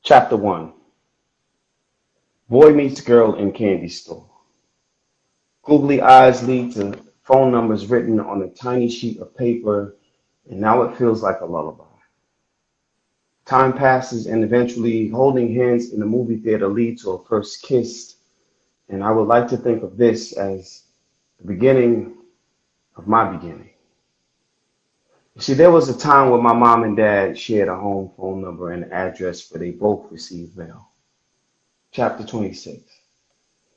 Chapter 1. Boy meets girl in candy store. Googly eyes lead to phone numbers written on a tiny sheet of paper, and now it feels like a lullaby. Time passes, and eventually, holding hands in a movie theater leads to a first kiss. And I would like to think of this as the beginning of my beginning. You see, there was a time when my mom and dad shared a home phone number and address where they both received mail. Chapter 26.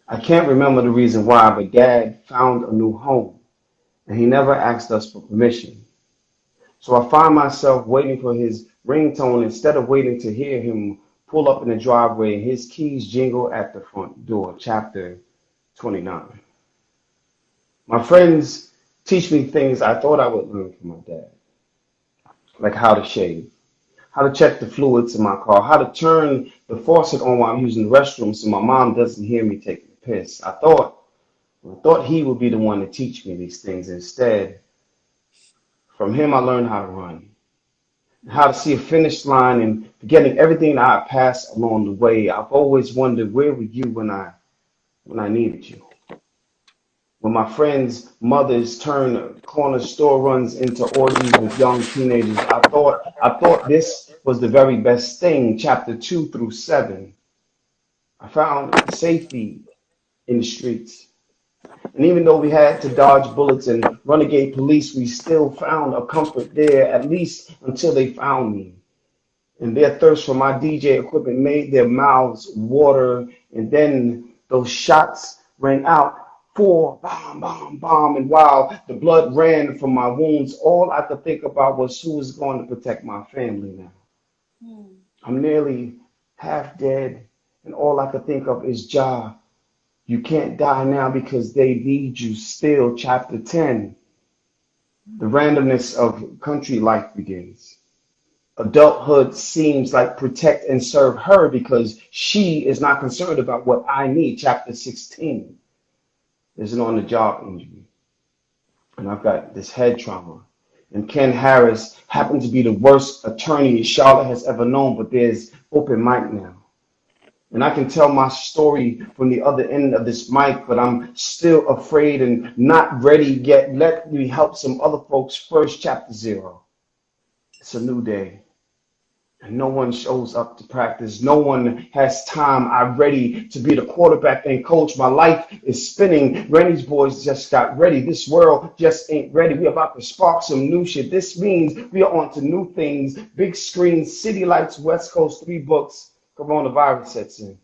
I can't remember the reason why, but dad found a new home and he never asked us for permission. So I find myself waiting for his ringtone instead of waiting to hear him pull up in the driveway and his keys jingle at the front door. Chapter 29. My friends teach me things I thought I would learn from my dad, like how to shave, how to check the fluids in my car, how to turn the faucet on while I'm using the restroom so my mom doesn't hear me taking a piss. I thought he would be the one to teach me these things. Instead, from him, I learned how to run, how to see a finish line, and forgetting everything that I passed along the way. I've always wondered where were you when I needed you. When my friends' mothers turned corner store runs into orgies with young teenagers, I thought this was the very best thing. Chapter 2 through 7. I found safety in the streets. And even though we had to dodge bullets and renegade police, we still found a comfort there, at least until they found me. And their thirst for my DJ equipment made their mouths water. And then those shots rang out. Four, bomb, bomb, bomb. And while the blood ran from my wounds, all I could think about was who was going to protect my family now. Hmm. I'm nearly half dead, and all I could think of is Jah. You can't die now because they need you still. Chapter 10. The randomness of country life begins. Adulthood seems like protect and serve her because she is not concerned about what I need. Chapter 16. There's an on the job injury, and I've got this head trauma. And Ken Harris happens to be the worst attorney Charlotte has ever known, but there's open mic now. And I can tell my story from the other end of this mic, but I'm still afraid and not ready yet. Let me help some other folks first. Chapter 0. It's a new day, and no one shows up to practice. No one has time. I'm ready to be the quarterback and coach. My life is spinning. Rennie's boys just got ready. This world just ain't ready. We're about to spark some new shit. This means we are on to new things. Big screens, city lights, West Coast, 3 books. Coronavirus sets in.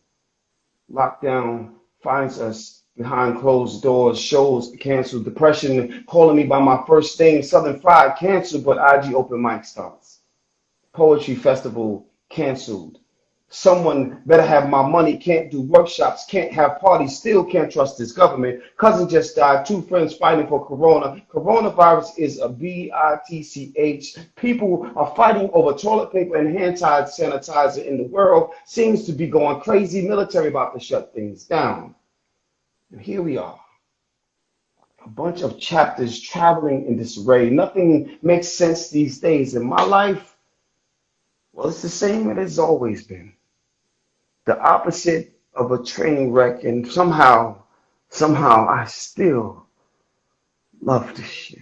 Lockdown finds us behind closed doors, shows canceled, depression calling me by my first name, Southern Fried canceled, but IG open mic starts. Poetry festival canceled. Someone better have my money, can't do workshops, can't have parties, still can't trust this government. Cousin just died, 2 friends fighting for corona. Coronavirus is a bitch. People are fighting over toilet paper and hand sanitizer in the world. Seems to be going crazy. Military about to shut things down. And here we are, a bunch of chapters traveling in disarray. Nothing makes sense these days. In my life, well, it's the same it has always been. The opposite of a train wreck, and somehow I still love this shit.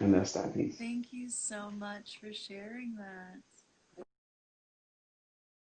And that's that piece. Thank you so much for sharing that.